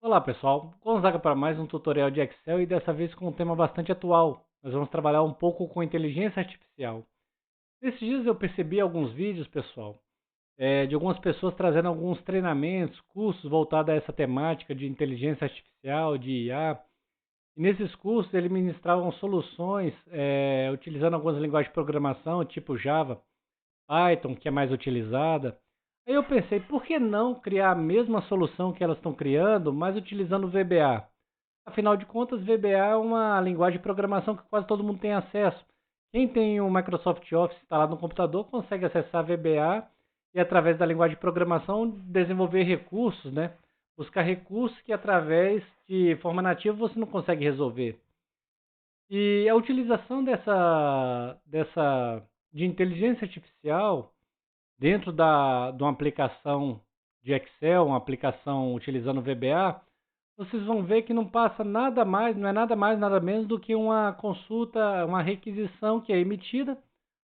Olá pessoal, Gonzaga para mais um tutorial de Excel e dessa vez com um tema bastante atual. Nós vamos trabalhar um pouco com inteligência artificial. Nesses dias eu percebi alguns vídeos, pessoal, de algumas pessoas trazendo alguns treinamentos, cursos voltados a essa temática de inteligência artificial, de IA. E nesses cursos eles ministravam soluções utilizando algumas linguagens de programação, tipo Java, Python, que é mais utilizada. Aí eu pensei, por que não criar a mesma solução que elas estão criando, mas utilizando o VBA? Afinal de contas, VBA é uma linguagem de programação que quase todo mundo tem acesso. Quem tem o Microsoft Office instalado no computador consegue acessar VBA e, através da linguagem de programação, desenvolver recursos, né? Buscar recursos que, através de forma nativa, você não consegue resolver. E a utilização de inteligência artificial dentro de uma aplicação de Excel, uma aplicação utilizando VBA, vocês vão ver que não passa nada mais, não é nada mais, nada menos do que uma consulta, uma requisição que é emitida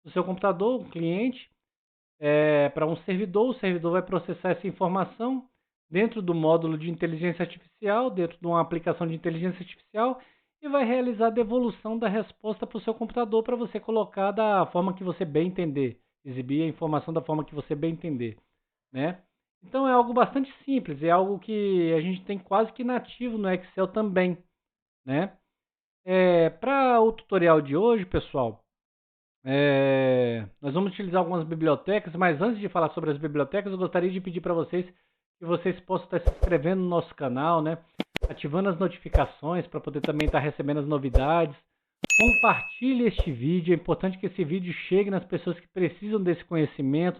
do seu computador, um cliente, para um servidor. O servidor vai processar essa informação dentro do módulo de inteligência artificial, dentro de uma aplicação de inteligência artificial, e vai realizar a devolução da resposta para o seu computador para você colocar da forma que você bem entender, exibir a informação da forma que você bem entender, né? Então é algo bastante simples, é algo que a gente tem quase que nativo no Excel também, né? Para o tutorial de hoje, pessoal, nós vamos utilizar algumas bibliotecas, mas antes de falar sobre as bibliotecas, eu gostaria de pedir para vocês que vocês possam estar se inscrevendo no nosso canal, né? Ativando as notificações para poder também estar recebendo as novidades. Compartilhe este vídeo, é importante que esse vídeo chegue nas pessoas que precisam desse conhecimento.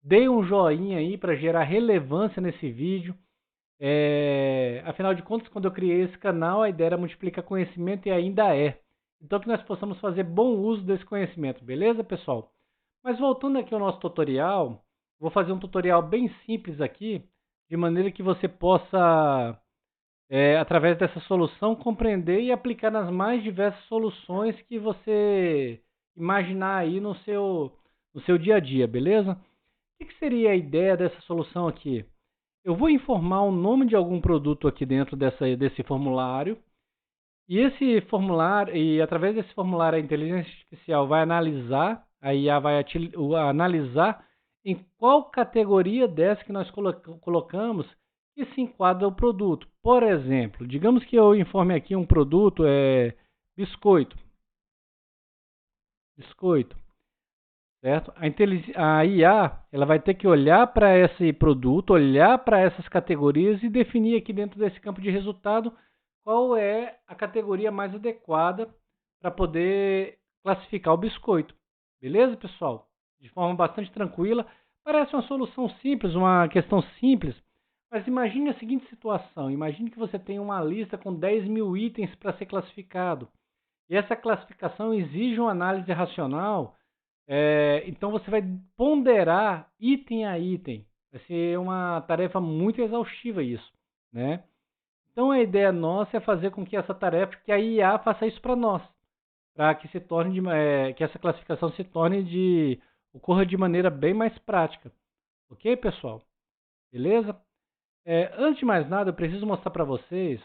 Dê um joinha aí para gerar relevância nesse vídeo. Afinal de contas, quando eu criei esse canal, a ideia era multiplicar conhecimento e ainda é. Então que nós possamos fazer bom uso desse conhecimento, beleza, pessoal? Mas voltando aqui ao nosso tutorial, vou fazer um tutorial bem simples aqui, de maneira que você possa, através dessa solução, compreender e aplicar nas mais diversas soluções que você imaginar aí no seu dia a dia, beleza? O que seria a ideia dessa solução aqui? Eu vou informar o nome de algum produto aqui dentro desse formulário. E esse formulário, e através desse formulário, a inteligência artificial vai analisar, a IA vai analisar em qual categoria dessa que nós colocamos que se enquadra o produto. Por exemplo, digamos que eu informe aqui um produto biscoito. Biscoito. Certo? A IA ela vai ter que olhar para esse produto, olhar para essas categorias e definir aqui dentro desse campo de resultado qual é a categoria mais adequada para poder classificar o biscoito. Beleza, pessoal? De forma bastante tranquila. Parece uma solução simples, uma questão simples, mas imagine a seguinte situação. Imagine que você tem uma lista com 10 mil itens para ser classificado. E essa classificação exige uma análise racional, então você vai ponderar item a item. Vai ser uma tarefa muito exaustiva isso, né? Então a ideia nossa é fazer com que essa tarefa, que a IA faça isso para nós, para que se torne que essa classificação ocorra de maneira bem mais prática, ok, pessoal? Beleza? Antes de mais nada, eu preciso mostrar para vocês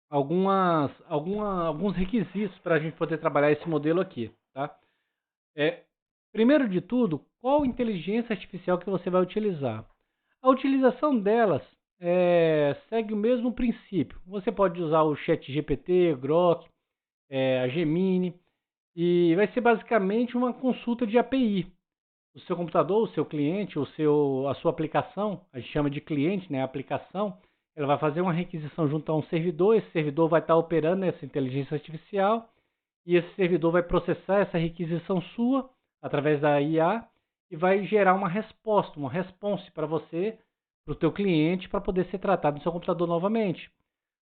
alguns requisitos para a gente poder trabalhar esse modelo aqui, tá? É, Primeiro de tudo, qual inteligência artificial que você vai utilizar? A utilização delas segue o mesmo princípio. Você pode usar o ChatGPT, Grok, a Gemini, e vai ser basicamente uma consulta de API. O seu computador, o seu cliente, a sua aplicação, a gente chama de cliente, né? A aplicação, ela vai fazer uma requisição junto a um servidor, esse servidor vai estar operando essa inteligência artificial, e esse servidor vai processar essa requisição sua através da IA e vai gerar uma resposta, uma response para você, para o teu cliente, para poder ser tratado no seu computador novamente.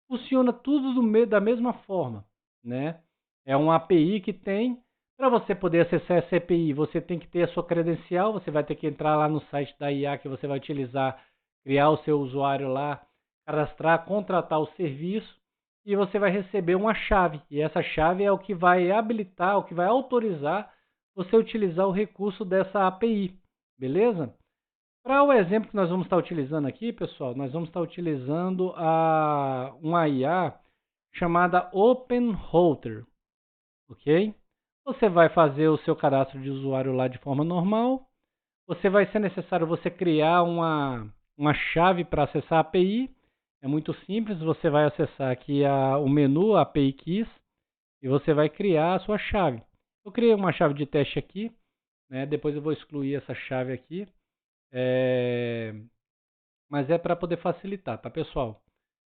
Funciona tudo da mesma forma, né? É uma API que tem. Para você poder acessar essa API, você tem que ter a sua credencial, você vai ter que entrar lá no site da IA que você vai utilizar, criar o seu usuário lá, cadastrar, contratar o serviço e você vai receber uma chave. E essa chave é o que vai habilitar, o que vai autorizar você utilizar o recurso dessa API, beleza? Para o exemplo que nós vamos estar utilizando aqui, pessoal, nós vamos estar utilizando uma IA chamada OpenRouter, ok? Você vai fazer o seu cadastro de usuário lá de forma normal. Você vai ser necessário você criar uma chave para acessar a API. É muito simples, você vai acessar aqui o menu API Keys e você vai criar a sua chave. Eu criei uma chave de teste aqui, né? Depois eu vou excluir essa chave aqui. Mas é para poder facilitar, tá, pessoal?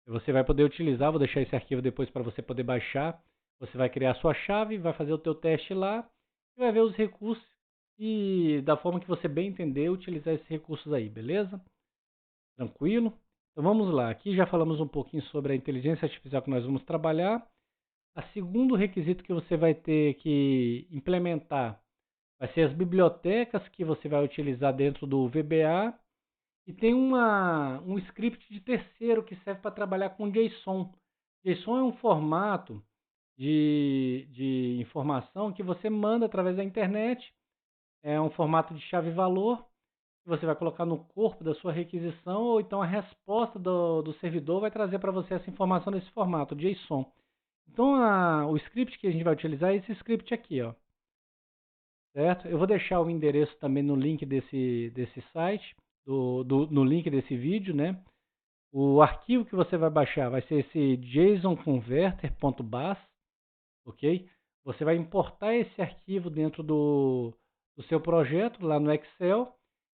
Você vai poder utilizar, vou deixar esse arquivo depois para você poder baixar. Você vai criar a sua chave, vai fazer o teu teste lá e vai ver os recursos e da forma que você bem entender, utilizar esses recursos aí, beleza? Tranquilo? Então vamos lá, aqui já falamos um pouquinho sobre a inteligência artificial que nós vamos trabalhar. O segundo requisito que você vai ter que implementar vai ser as bibliotecas que você vai utilizar dentro do VBA. E tem um script de terceiro que serve para trabalhar com JSON. JSON é um formato de informação que você manda através da internet. É um formato de chave-valor que você vai colocar no corpo da sua requisição, ou então a resposta do servidor vai trazer para você essa informação nesse formato, JSON. Então, o script que a gente vai utilizar é esse script aqui, ó. Certo? Eu vou deixar o endereço também no link desse site, no link desse vídeo, né? O arquivo que você vai baixar vai ser esse jsonconverter.bas, ok? Você vai importar esse arquivo dentro do seu projeto, lá no Excel,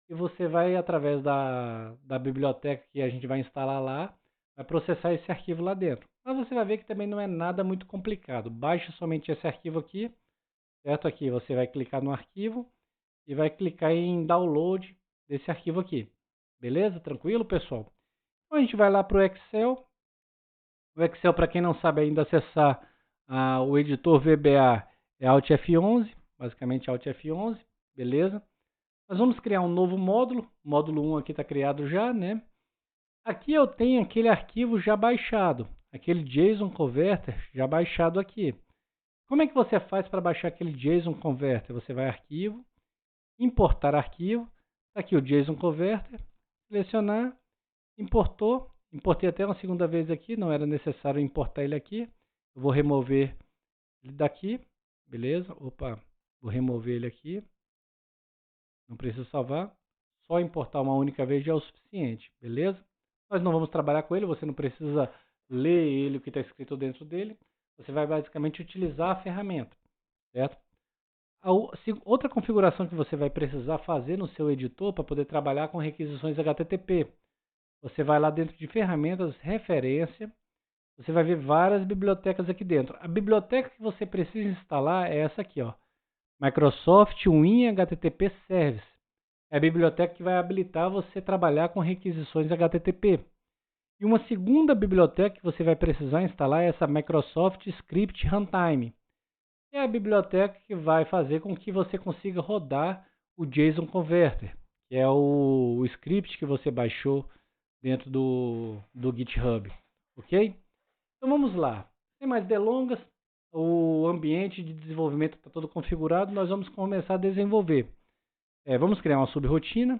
e você vai, através da biblioteca que a gente vai instalar lá, vai processar esse arquivo lá dentro. Mas você vai ver que também não é nada muito complicado. Baixe somente esse arquivo aqui, certo? Aqui você vai clicar no arquivo e vai clicar em download desse arquivo aqui. Beleza? Tranquilo, pessoal? Então a gente vai lá para o Excel. O Excel, para quem não sabe ainda acessar o editor VBA, é Alt F11, basicamente Alt F11, beleza? Nós vamos criar um novo módulo, módulo 1 aqui está criado já, né? Aqui eu tenho aquele arquivo já baixado, aquele JSON Converter já baixado aqui. Como é que você faz para baixar aquele JSON Converter? Você vai arquivo, importar arquivo, tá aqui o JSON Converter, selecionar, importou, importei até uma segunda vez aqui, não era necessário importar ele aqui, eu vou remover ele daqui, beleza? Opa, vou remover ele aqui, não precisa salvar, só importar uma única vez já é o suficiente, beleza? Nós não vamos trabalhar com ele, você não precisa ler ele, o que está escrito dentro dele, você vai basicamente utilizar a ferramenta, certo? Outra configuração que você vai precisar fazer no seu editor para poder trabalhar com requisições HTTP. Você vai lá dentro de ferramentas, referência, você vai ver várias bibliotecas aqui dentro. A biblioteca que você precisa instalar é essa aqui, ó, Microsoft Win HTTP Service. É a biblioteca que vai habilitar você trabalhar com requisições HTTP. E uma segunda biblioteca que você vai precisar instalar é essa Microsoft Script Runtime. É a biblioteca que vai fazer com que você consiga rodar o JSON Converter, que é o script que você baixou dentro do GitHub, ok? Então vamos lá, sem mais delongas, o ambiente de desenvolvimento está todo configurado, nós vamos começar a desenvolver. Vamos criar uma subrotina,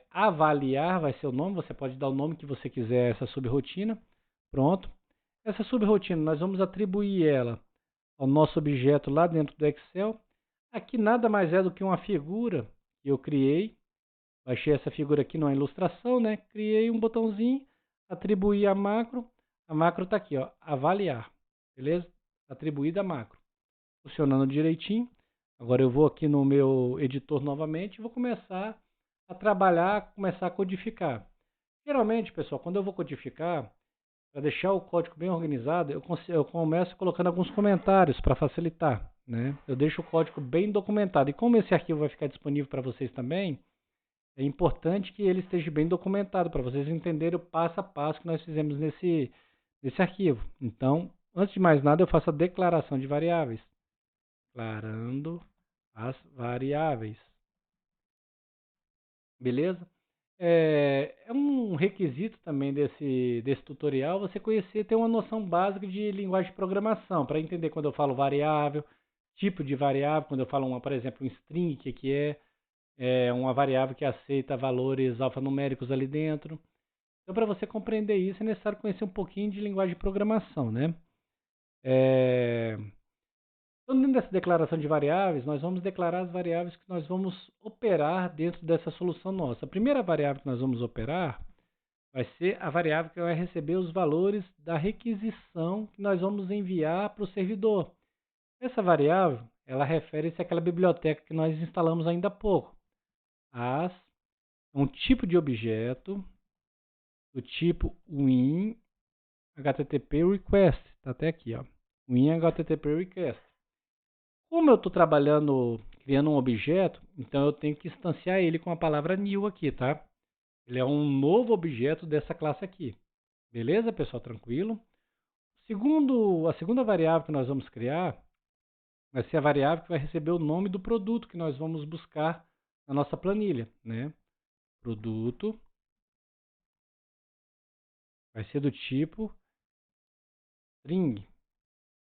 avaliar vai ser o nome, você pode dar o nome que você quiser a essa subrotina, pronto. Essa subrotina nós vamos atribuir ela ao nosso objeto lá dentro do Excel. Aqui nada mais é do que uma figura que eu criei. Baixei essa figura aqui numa ilustração, né? Criei um botãozinho, atribuí a macro. A macro está aqui, ó, avaliar. Beleza? Atribuída a macro. Funcionando direitinho. Agora eu vou aqui no meu editor novamente e vou começar a trabalhar, começar a codificar. Geralmente, pessoal, quando eu vou codificar, para deixar o código bem organizado, eu começo colocando alguns comentários para facilitar, né? Eu deixo o código bem documentado. E como esse arquivo vai ficar disponível para vocês também, é importante que ele esteja bem documentado para vocês entenderem o passo a passo que nós fizemos nesse arquivo. Então, antes de mais nada, eu faço a declaração de variáveis. Declarando as variáveis. Beleza? É um requisito também desse tutorial você conhecer, ter uma noção básica de linguagem de programação, para entender quando eu falo variável, tipo de variável, quando eu falo, por exemplo, um string, o que é. é uma variável que aceita valores alfanuméricos ali dentro. Então, para você compreender isso, é necessário conhecer um pouquinho de linguagem de programação, né? Então, dentro dessa declaração de variáveis, nós vamos declarar as variáveis que nós vamos operar dentro dessa solução nossa. A primeira variável que nós vamos operar vai ser a variável que vai receber os valores da requisição que nós vamos enviar para o servidor. Essa variável, ela refere-se àquela biblioteca que nós instalamos ainda há pouco. As é um tipo de objeto do tipo win HTTP request. Está até aqui, ó. Win HTTP request. Como eu estou trabalhando, criando um objeto, então eu tenho que instanciar ele com a palavra new aqui, tá? Ele é um novo objeto dessa classe aqui. Beleza, pessoal? Tranquilo? A segunda variável que nós vamos criar vai ser a variável que vai receber o nome do produto que nós vamos buscar na nossa planilha, né? Produto vai ser do tipo string,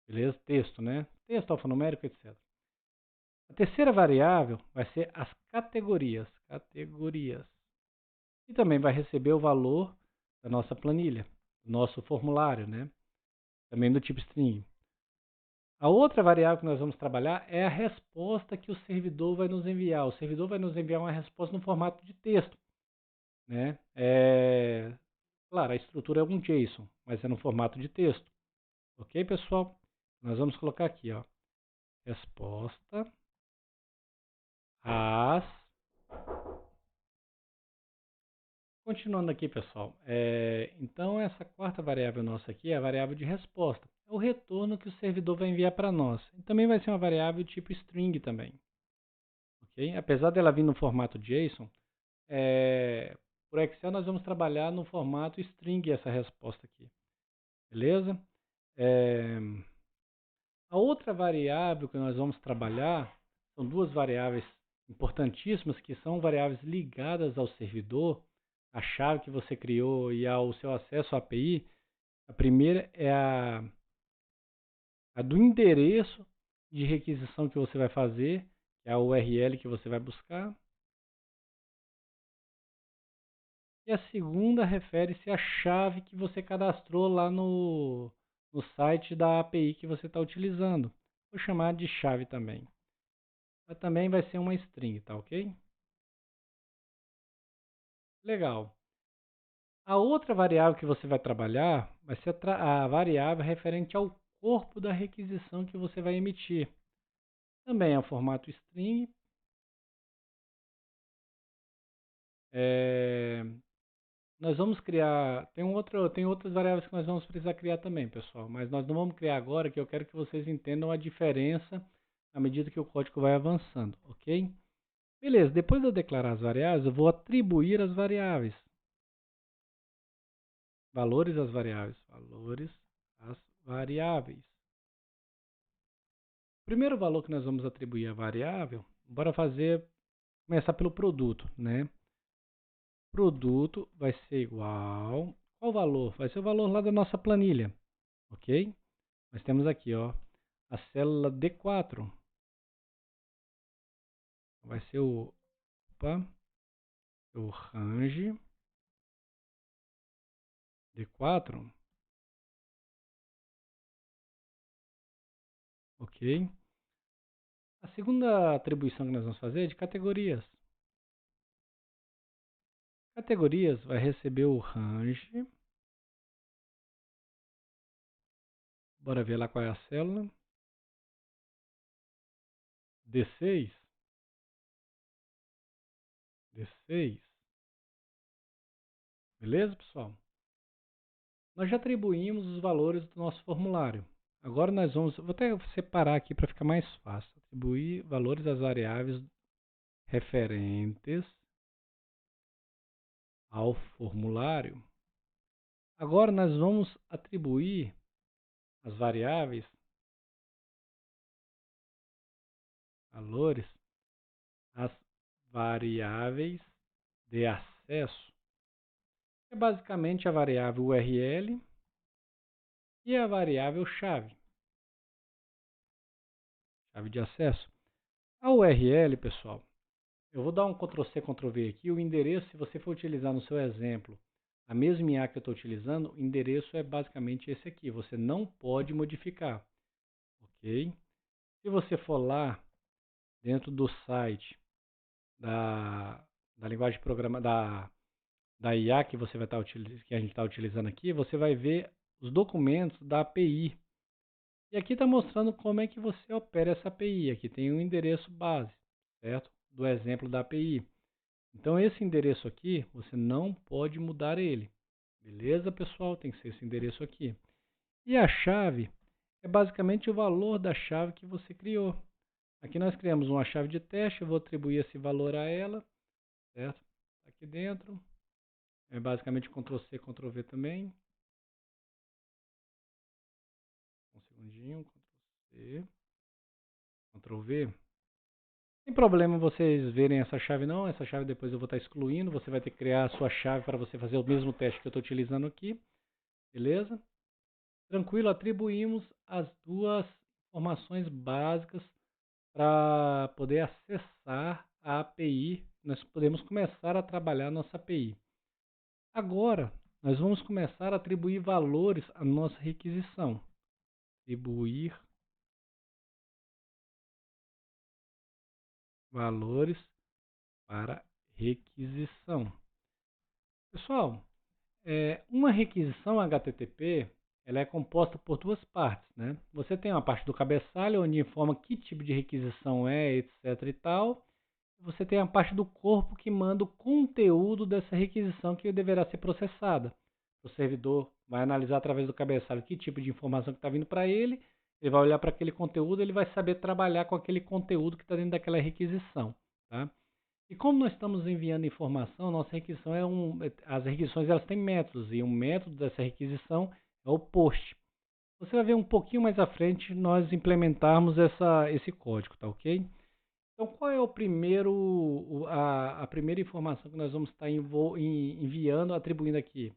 beleza? Texto, né? Texto alfanumérico, etc. A terceira variável vai ser as categorias. E também vai receber o valor da nossa planilha, do nosso formulário, né? Também do tipo string. A outra variável que nós vamos trabalhar é a resposta que o servidor vai nos enviar. O servidor vai nos enviar uma resposta no formato de texto, né? Claro, a estrutura é um JSON, mas é no formato de texto. Ok, pessoal? Nós vamos colocar aqui, ó, resposta às. Continuando aqui, pessoal. Então, essa quarta variável nossa aqui é a variável de resposta. É o retorno que o servidor vai enviar para nós. E também vai ser uma variável tipo string também. Ok? Apesar dela vir no formato JSON, por Excel nós vamos trabalhar no formato string essa resposta aqui. Beleza? A outra variável que nós vamos trabalhar são duas variáveis importantíssimas que são variáveis ligadas ao servidor, a chave que você criou e ao seu acesso à API. A primeira é a do endereço de requisição que você vai fazer, que é a URL que você vai buscar. E a segunda refere-se à chave que você cadastrou lá no site da API que você está utilizando. Vou chamar de chave também. Mas também vai ser uma string, tá ok? Legal. A outra variável que você vai trabalhar vai ser a variável referente ao corpo da requisição que você vai emitir. Também é o formato string. Nós vamos criar. Tem outras variáveis que nós vamos precisar criar também, pessoal. Mas nós não vamos criar agora, que eu quero que vocês entendam a diferença à medida que o código vai avançando, ok? Beleza, depois de eu declarar as variáveis, eu vou atribuir as variáveis. Valores às variáveis. Valores às variáveis. O primeiro valor que nós vamos atribuir à variável, bora começar pelo produto, né? Produto vai ser igual. Qual valor? Vai ser o valor lá da nossa planilha, ok? Nós temos aqui, ó, a célula D4. Vai ser o range D4, ok? A segunda atribuição que nós vamos fazer é de categorias. Categorias vai receber o range. Bora ver lá qual é a célula. D6. D6. Beleza, pessoal? Nós já atribuímos os valores do nosso formulário. Agora nós vou até separar aqui para ficar mais fácil. Atribuir valores às variáveis referentes ao formulário. Agora nós vamos atribuir as variáveis, valores, às variáveis de acesso. É basicamente a variável URL e a variável chave de acesso. A URL, pessoal, Eu vou dar um Ctrl C, Ctrl V aqui. O endereço, se você for utilizar no seu exemplo a mesma IA que eu estou utilizando, o endereço é basicamente esse aqui. Você não pode modificar, ok? Se você for lá dentro do site da linguagem de programa da IA que você vai estar que a gente está utilizando aqui, você vai ver os documentos da API. E aqui está mostrando como é que você opera essa API. Aqui tem um endereço base, certo? Do exemplo da API. Então esse endereço aqui, você não pode mudar ele. Beleza, pessoal? Tem que ser esse endereço aqui. E a chave é basicamente o valor da chave que você criou. Aqui nós criamos uma chave de teste, eu vou atribuir esse valor a ela, certo? Aqui dentro, é basicamente Ctrl C, Ctrl V também. Um segundinho, Ctrl C, Ctrl V. Sem problema vocês verem essa chave não, essa chave depois eu vou estar excluindo, você vai ter que criar a sua chave para você fazer o mesmo teste que eu estou utilizando aqui, beleza? Tranquilo, atribuímos as duas informações básicas para poder acessar a API, nós podemos começar a trabalhar nossa API. Agora, nós vamos começar a atribuir valores à nossa requisição. Atribuir valores para requisição. Pessoal, uma requisição HTTP ela é composta por duas partes, né? Você tem uma parte do cabeçalho, onde informa que tipo de requisição é, etc e tal. Você tem a parte do corpo que manda o conteúdo dessa requisição que deverá ser processada. O servidor vai analisar através do cabeçalho que tipo de informação que está vindo para ele, ele vai olhar para aquele conteúdo, ele vai saber trabalhar com aquele conteúdo que está dentro daquela requisição. Tá? E como nós estamos enviando informação, nossa requisição as requisições elas têm métodos, e um método dessa requisição é o POST. Você vai ver um pouquinho mais à frente nós implementarmos esse código, tá ok? Então, qual é a primeira informação que nós vamos estar enviando, atribuindo aqui?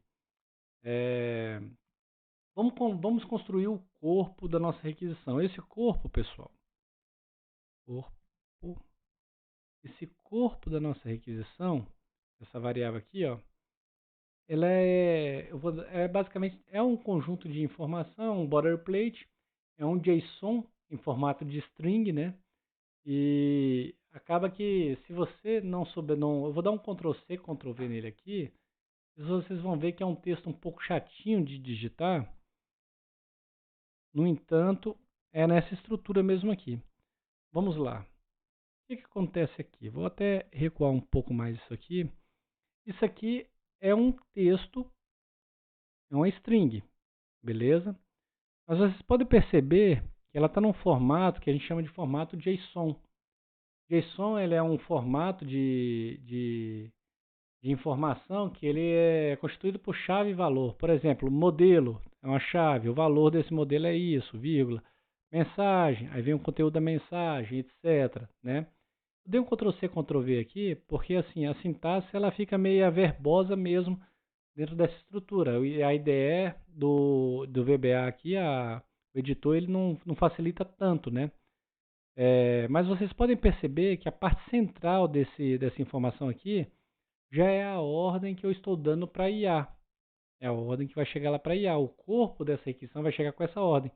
Vamos construir o corpo da nossa requisição. Esse corpo, pessoal, corpo, esse corpo da nossa requisição, essa variável aqui, ó, ela basicamente um conjunto de informação, um boilerplate, é um JSON em formato de string, né? E acaba que se você não souber, eu vou dar um Ctrl C, Ctrl V nele aqui, vocês vão ver que é um texto um pouco chatinho de digitar. No entanto, é nessa estrutura mesmo aqui. Vamos lá. O que acontece aqui? Vou até recuar um pouco mais isso aqui. Isso aqui é um texto, é uma string, beleza? Mas vocês podem perceber que ela está num formato que a gente chama de formato JSON. JSON ele é um formato de informação que ele é constituído por chave e valor. Por exemplo, modelo é uma chave, o valor desse modelo é isso, vírgula. Mensagem, aí vem o conteúdo da mensagem, etc. Né? Eu dei um Ctrl C, Ctrl V aqui, porque assim, a sintaxe ela fica meio verbosa mesmo dentro dessa estrutura. E a IDE do VBA aqui, o editor, ele não facilita tanto, né? Mas vocês podem perceber que a parte central dessa informação aqui já é a ordem que eu estou dando para IA. É a ordem que vai chegar lá para IA. O corpo dessa requisição vai chegar com essa ordem.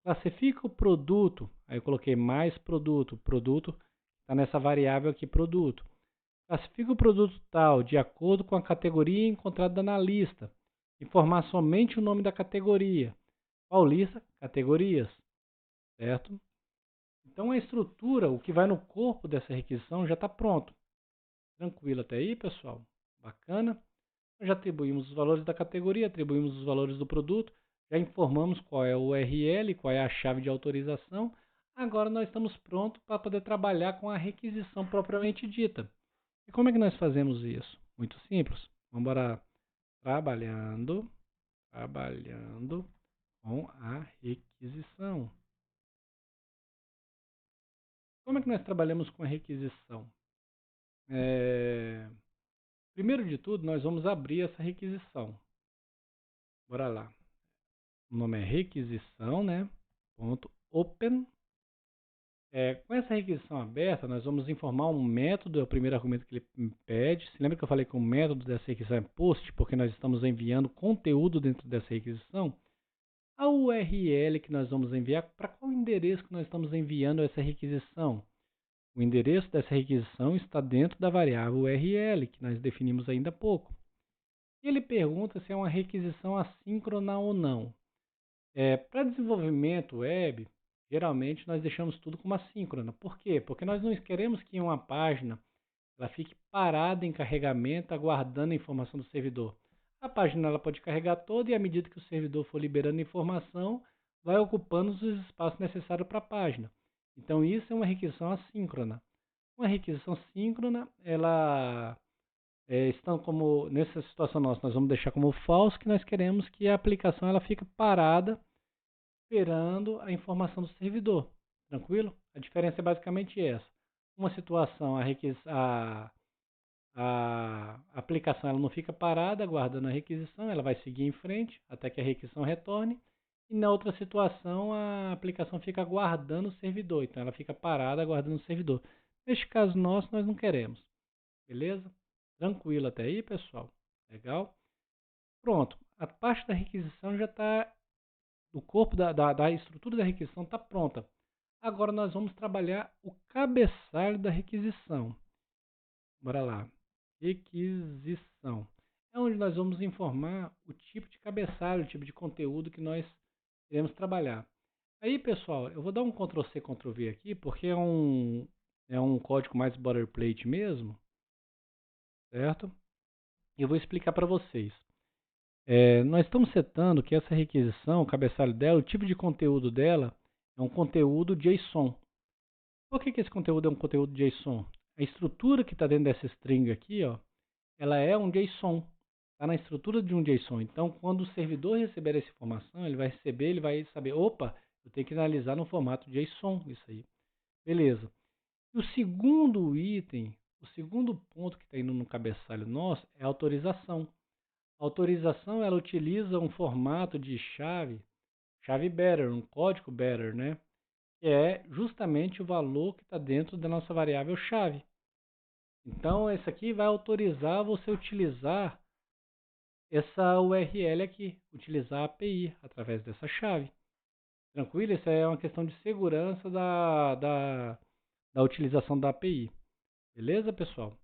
Classifica o produto. Aí eu coloquei mais produto. Produto está nessa variável aqui, produto. Classifica o produto tal de acordo com a categoria encontrada na lista. Informar somente o nome da categoria. Qual lista? Categorias. Certo? Então a estrutura, o que vai no corpo dessa requisição já está pronto. Tranquilo até aí, pessoal? Bacana? Nós já atribuímos os valores da categoria, atribuímos os valores do produto, já informamos qual é o URL, qual é a chave de autorização. Agora nós estamos prontos para poder trabalhar com a requisição propriamente dita. E como é que nós fazemos isso? Muito simples. Vamos embora trabalhando com a requisição. Como é que nós trabalhamos com a requisição? Primeiro de tudo, nós vamos abrir essa requisição. Bora lá. O nome é requisição, né? Ponto open. Com essa requisição aberta, nós vamos informar um método, é o primeiro argumento que ele me pede. Se lembra que eu falei que o método dessa requisição é post, porque nós estamos enviando conteúdo dentro dessa requisição? A URL que nós vamos enviar, para qual endereço que nós estamos enviando essa requisição? O endereço dessa requisição está dentro da variável URL, que nós definimos ainda há pouco. E ele pergunta se é uma requisição assíncrona ou não. Para desenvolvimento web, geralmente nós deixamos tudo como assíncrona. Por quê? Porque nós não queremos que uma página ela fique parada em carregamento, aguardando a informação do servidor. A página ela pode carregar toda e à medida que o servidor for liberando informação, vai ocupando os espaços necessários para a página. Então isso é uma requisição assíncrona. Uma requisição síncrona, ela estão como nessa situação nossa, nós vamos deixar como false que nós queremos que a aplicação ela fique parada esperando a informação do servidor. Tranquilo? A diferença é basicamente essa. Uma situação, a aplicação ela não fica parada aguardando a requisição, ela vai seguir em frente até que a requisição retorne. E na outra situação, a aplicação fica aguardando o servidor, então ela fica parada aguardando o servidor. Neste caso nosso, nós não queremos. Beleza? Tranquilo até aí, pessoal? Legal? Pronto. A parte da requisição já está. O corpo da estrutura da requisição está pronta. Agora nós vamos trabalhar o cabeçalho da requisição. Bora lá. Requisição. É onde nós vamos informar o tipo de cabeçalho, o tipo de conteúdo que nós iremos trabalhar. Aí, pessoal, eu vou dar um Ctrl+C, Ctrl+V aqui, porque é um código mais boilerplate mesmo, certo? E eu vou explicar para vocês. Nós estamos setando que essa requisição, o cabeçalho dela, o tipo de conteúdo dela é um conteúdo JSON. Por que esse conteúdo é um conteúdo JSON? A estrutura que está dentro dessa string aqui, ó, ela é um JSON. Está na estrutura de um JSON. Então, quando o servidor receber essa informação, ele vai receber, ele vai saber, opa, eu tenho que analisar no formato JSON isso aí. Beleza. E o segundo item, o segundo ponto que está indo no cabeçalho nosso é a autorização. A autorização ela utiliza um formato de chave bearer, um código bearer, né? Que é justamente o valor que está dentro da nossa variável chave. Então, esse aqui vai autorizar você utilizar essa URL aqui, utilizar a API através dessa chave. Tranquilo? Isso é uma questão de segurança da utilização da API. Beleza, pessoal?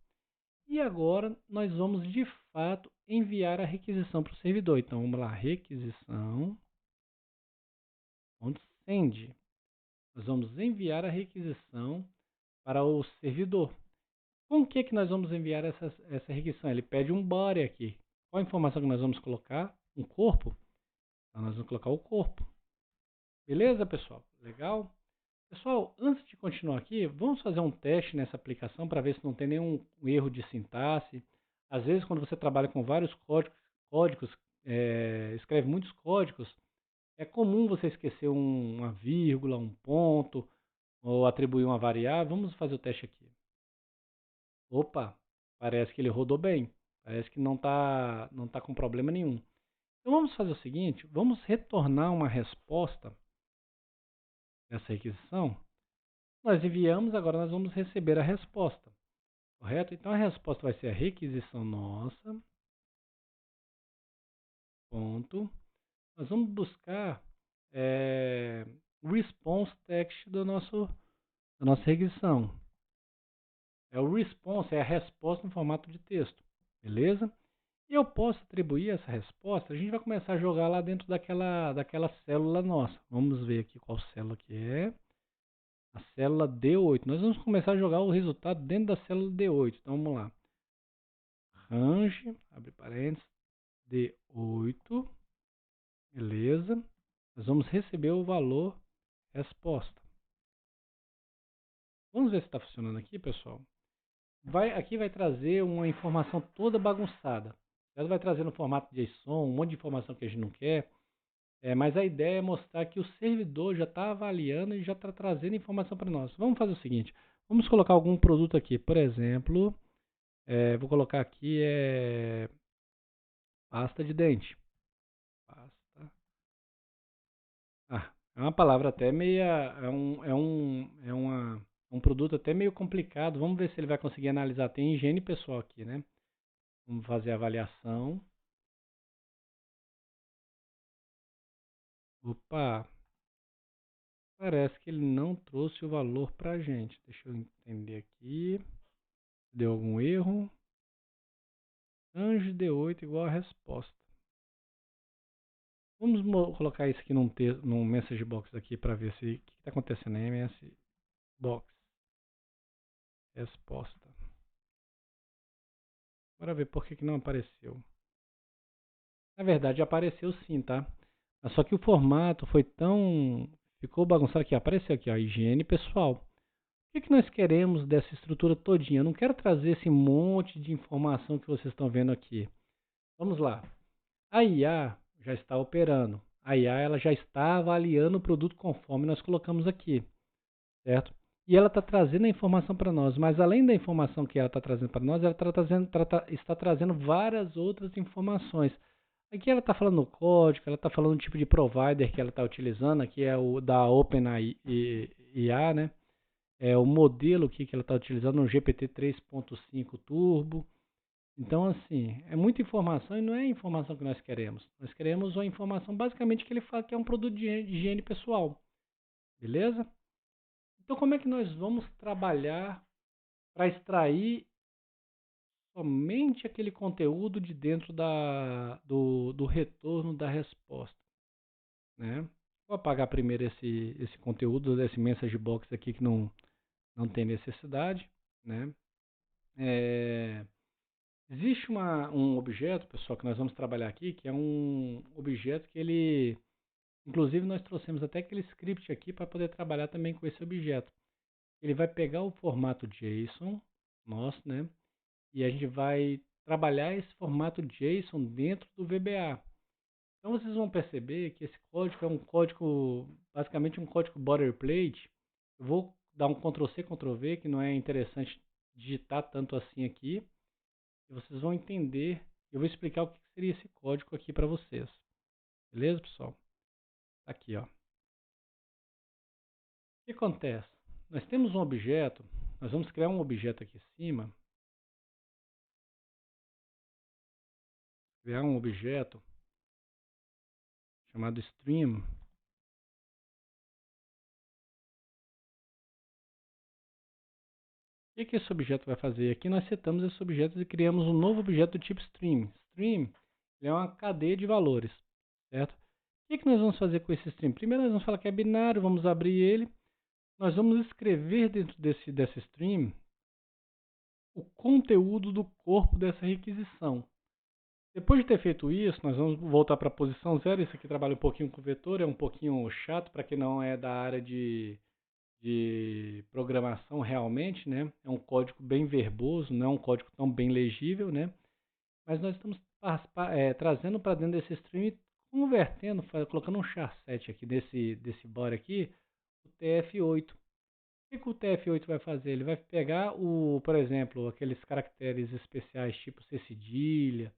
E agora nós vamos de fato enviar a requisição para o servidor. Então vamos lá, requisição.send. Nós vamos enviar a requisição para o servidor. Com o que nós vamos enviar essa requisição? Ele pede um body aqui. Qual a informação que nós vamos colocar? Um corpo? Então nós vamos colocar o corpo. Beleza, pessoal? Legal? Pessoal, antes de continuar aqui, vamos fazer um teste nessa aplicação para ver se não tem nenhum erro de sintaxe. Às vezes, quando você trabalha com vários códigos escreve muitos códigos, é comum você esquecer uma vírgula, um ponto, ou atribuir uma variável. Vamos fazer o teste aqui. Opa, parece que ele rodou bem. Parece que não tá com problema nenhum. Então vamos fazer o seguinte, vamos retornar uma resposta dessa requisição. Nós enviamos, agora nós vamos receber a resposta. Correto? Então a resposta vai ser a requisição nossa. Ponto. Nós vamos buscar o response text da nossa requisição. O response é a resposta no formato de texto. Beleza? E eu posso atribuir essa resposta. A gente vai começar a jogar lá dentro daquela célula nossa. Vamos ver aqui qual célula que é. A célula D8. Nós vamos começar a jogar o resultado dentro da célula D8. Então vamos lá. Range, abre parênteses, D8. Beleza. Nós vamos receber o valor resposta. Vamos ver se está funcionando aqui, pessoal. Aqui vai trazer uma informação toda bagunçada. Ela vai trazer no formato JSON, um monte de informação que a gente não quer. Mas a ideia é mostrar que o servidor já está avaliando e já está trazendo informação para nós. Vamos fazer o seguinte. Vamos colocar algum produto aqui. Por exemplo, vou colocar aqui pasta de dente. É uma palavra até meia. Um produto até meio complicado. Vamos ver se ele vai conseguir analisar. Tem higiene pessoal aqui, né? Vamos fazer a avaliação. Opa, parece que ele não trouxe o valor pra gente. Deixa eu entender aqui. Deu algum erro? Anjo D8 igual a resposta. Vamos colocar isso aqui num message box aqui para ver se o que está acontecendo. MS box resposta. Bora ver por que não apareceu. Na verdade apareceu sim, tá? Mas só que o formato foi tão... Ficou bagunçado aqui. Apareceu aqui, ó, higiene pessoal. O que nós queremos dessa estrutura todinha? Eu não quero trazer esse monte de informação que vocês estão vendo aqui. Vamos lá. A IA já está operando. A IA ela já está avaliando o produto conforme nós colocamos aqui, certo? E ela está trazendo a informação para nós, mas além da informação que ela está trazendo para nós, ela está trazendo várias outras informações. Aqui ela está falando o código, ela está falando o tipo de provider que ela está utilizando, aqui é o da OpenAI, né? É o modelo aqui que ela está utilizando, um GPT 3.5 Turbo. Então, assim, é muita informação e não é a informação que nós queremos. Nós queremos uma informação basicamente que ele fala que é um produto de higiene pessoal. Beleza? Então, como é que nós vamos trabalhar para extrair somente aquele conteúdo de dentro do retorno da resposta? Né? Vou apagar primeiro esse conteúdo desse message box aqui que não tem necessidade. Né? Existe um objeto, pessoal, que nós vamos trabalhar aqui, que é um objeto que ele... Inclusive, nós trouxemos até aquele script aqui para poder trabalhar também com esse objeto. Ele vai pegar o formato JSON nosso, né? E a gente vai trabalhar esse formato JSON dentro do VBA. Então, vocês vão perceber que esse código é um código, basicamente um código boilerplate. Eu vou dar um Ctrl+C, Ctrl+V, que não é interessante digitar tanto assim aqui. E vocês vão entender, eu vou explicar o que seria esse código aqui para vocês. Beleza, pessoal? Aqui, ó. O que acontece? Nós temos um objeto, nós vamos criar um objeto aqui em cima. Criar um objeto chamado stream. O que esse objeto vai fazer? Aqui nós setamos esse objeto e criamos um novo objeto do tipo stream. Stream é uma cadeia de valores, certo? O que nós vamos fazer com esse stream? Primeiro nós vamos falar que é binário, vamos abrir ele. Nós vamos escrever dentro dessa stream o conteúdo do corpo dessa requisição. Depois de ter feito isso, nós vamos voltar para a posição zero. Isso aqui trabalha um pouquinho com vetor, é um pouquinho chato para quem não é da área de programação realmente, né? É um código bem verboso, não é um código tão bem legível, né? Mas nós estamos trazendo para dentro desse stream e convertendo, colocando um char7 aqui desse body aqui, o TF8. O que o TF8 vai fazer? Ele vai pegar, por exemplo, aqueles caracteres especiais tipo C cedilha,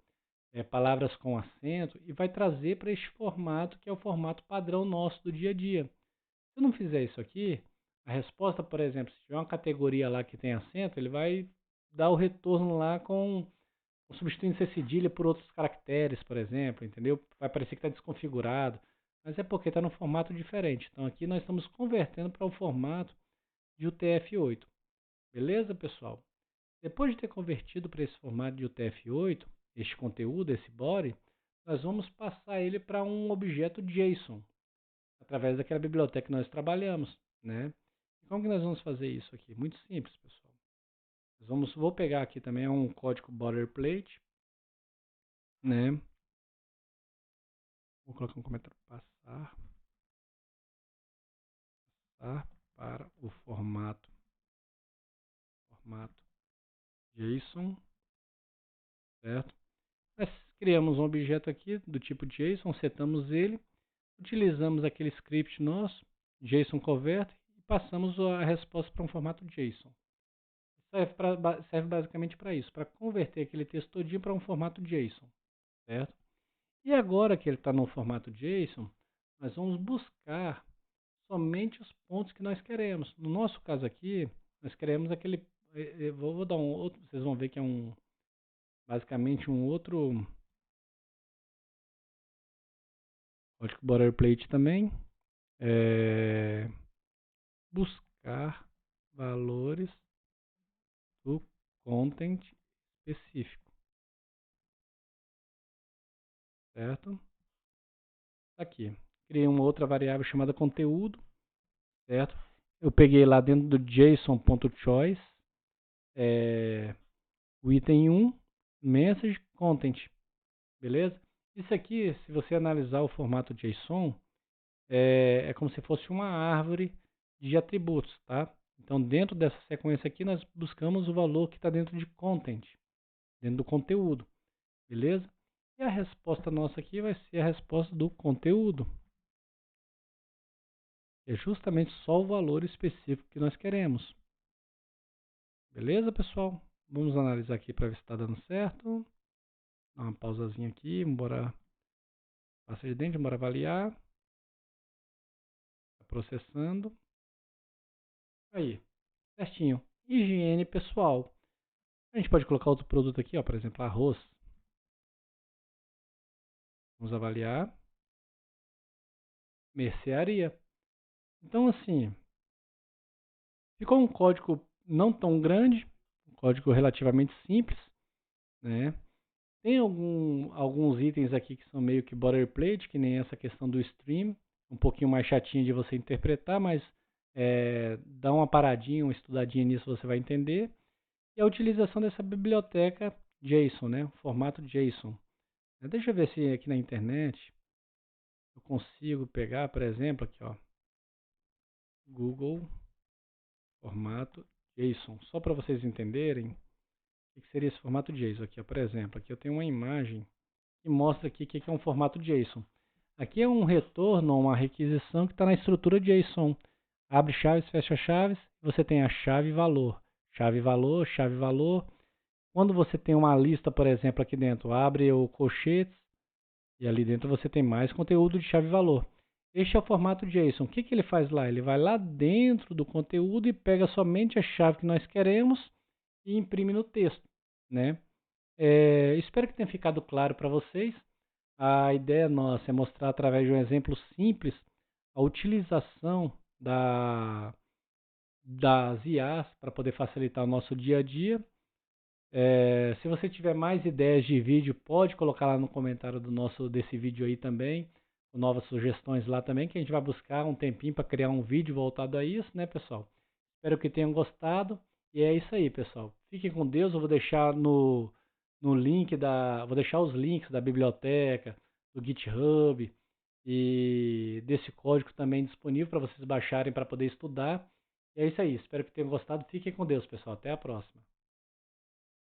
palavras com acento, e vai trazer para este formato que é o formato padrão nosso do dia a dia. Se eu não fizer isso aqui, a resposta, por exemplo, se tiver uma categoria lá que tem acento, ele vai dar o retorno lá substituindo C cedilha por outros caracteres, por exemplo, entendeu? Vai parecer que está desconfigurado, mas é porque está num formato diferente. Então aqui nós estamos convertendo para o formato de UTF-8. Beleza, pessoal? Depois de ter convertido para esse formato de UTF-8, este conteúdo, esse body, nós vamos passar ele para um objeto JSON, através daquela biblioteca que nós trabalhamos, né? E como que nós vamos fazer isso aqui? Muito simples, pessoal. Vou pegar aqui também um código boilerplate, né? Vou colocar um comentário passar para o formato JSON, certo? Nós criamos um objeto aqui do tipo JSON, setamos ele, utilizamos aquele script nosso, JSON convert, e passamos a resposta para um formato JSON. Serve basicamente para isso, para converter aquele texto todinho para um formato JSON, certo? E agora que ele está no formato JSON, nós vamos buscar somente os pontos que nós queremos. No nosso caso aqui, nós queremos aquele... Eu vou dar um outro, vocês vão ver que é basicamente um outro código boilerplate também. Buscar valores do content específico, certo? Aqui, criei uma outra variável chamada conteúdo, certo? Eu peguei lá dentro do JSON.choice o item 1, message content, beleza? Isso aqui, se você analisar o formato JSON, é como se fosse uma árvore de atributos, tá? Então, dentro dessa sequência aqui, nós buscamos o valor que está dentro de content, dentro do conteúdo, beleza? E a resposta nossa aqui vai ser a resposta do conteúdo. É justamente só o valor específico que nós queremos. Beleza, pessoal? Vamos analisar aqui para ver se está dando certo. Dá uma pausazinha aqui, bora passar de dentro, bora avaliar. Está processando. Aí, certinho. Higiene pessoal. A gente pode colocar outro produto aqui, ó, por exemplo, arroz. Vamos avaliar. Mercearia. Então, assim, ficou um código não tão grande, um código relativamente simples, né? Tem alguns itens aqui que são meio que boilerplate, que nem essa questão do stream, um pouquinho mais chatinho de você interpretar, mas dá uma paradinha, uma estudadinha nisso você vai entender. E a utilização dessa biblioteca JSON, né? O formato JSON. Deixa eu ver se aqui na internet eu consigo pegar, por exemplo, aqui, ó, Google formato JSON, só para vocês entenderem o que seria esse formato JSON aqui, ó. Por exemplo, aqui eu tenho uma imagem que mostra aqui o que é um formato JSON. Aqui é um retorno, uma requisição que está na estrutura JSON. Abre chaves, fecha chaves, você tem a chave valor. Chave valor, chave valor. Quando você tem uma lista, por exemplo, aqui dentro, abre o colchetes e ali dentro você tem mais conteúdo de chave valor. Este é o formato JSON. O que ele faz lá? Ele vai lá dentro do conteúdo e pega somente a chave que nós queremos e imprime no texto, né? Espero que tenha ficado claro para vocês. A ideia nossa é mostrar através de um exemplo simples a utilização das IAs para poder facilitar o nosso dia a dia. Se você tiver mais ideias de vídeo, pode colocar lá no comentário desse vídeo aí também, com novas sugestões lá também, que a gente vai buscar um tempinho para criar um vídeo voltado a isso, né, pessoal? Espero que tenham gostado. E é isso aí, pessoal. Fiquem com Deus. Eu vou deixar no link vou deixar os links da biblioteca, do GitHub e desse código também disponível para vocês baixarem para poder estudar. E é isso aí. Espero que tenham gostado. Fiquem com Deus, pessoal. Até a próxima.